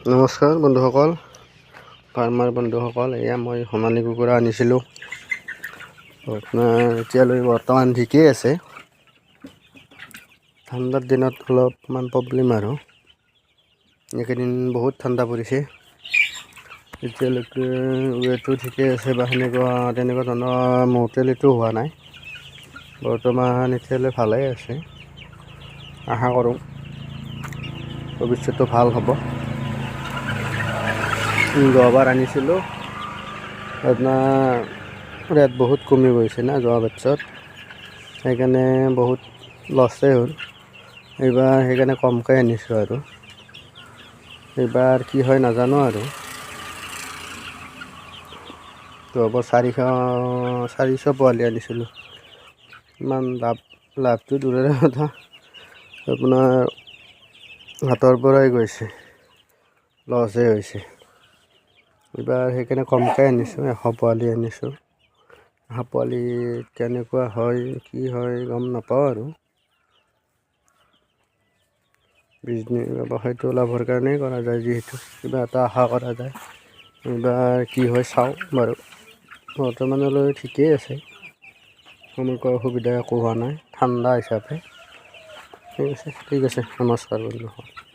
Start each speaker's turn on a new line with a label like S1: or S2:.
S1: নমস্কাৰ বন্ধুসকল, ফাৰ্মাৰ বন্ধুসকল। এয়া মই সোণালী কুকুৰা আনিছিলোঁ। আপোনাৰ এতিয়ালৈ বৰ্তমান ঠিকেই আছে। ঠাণ্ডাৰ দিনত অলপমান প্ৰব্লেম আৰু এইকেইদিন বহুত ঠাণ্ডা পৰিছে। এতিয়ালৈকে ৱেটো ঠিকেই আছে বা তেনেকুৱা ধৰণৰ মৰ্টেলিটিও হোৱা নাই। বৰ্তমান এতিয়ালৈ ভালেই আছে। আশা কৰোঁ ভৱিষ্যতটো ভাল হ'ব। যোৱাবাৰ আনিছিলোঁ, আপোনাৰ ৰেট বহুত কমি গৈছে না যোৱা বছৰত, সেইকাৰণে বহুত লছেই হ'ল। এইবাৰ সেইকাৰণে কমকৈ আনিছোঁ আৰু এইবাৰ কি হয় নাজানো আৰু। যোৱাবাৰ 400 পোৱালি আনিছিলোঁ। ইমান লাভটো দূৰৰে কথা, আপোনাৰ হাতৰ পৰাই গৈছে, লছেই হৈছে। এইবাৰ সেইকাৰণে কমকৈ আনিছোঁ, 100 পোৱালি আনিছোঁ। 100 পোৱালি কেনেকুৱা হয় কি হয় গম নাপাওঁ আৰু। ব্যৱসায়টো লাভৰ কাৰণেই কৰা যায়, যিহেতু কিবা এটা আশা কৰা যায়। এইবাৰ কি হয় চাওঁ বাৰু। বৰ্তমানলৈ ঠিকেই আছে, সেনেকুৱা অসুবিধা একো হোৱা নাই ঠাণ্ডা হিচাপে। ঠিক আছে নমস্কাৰ বন্ধুসকল।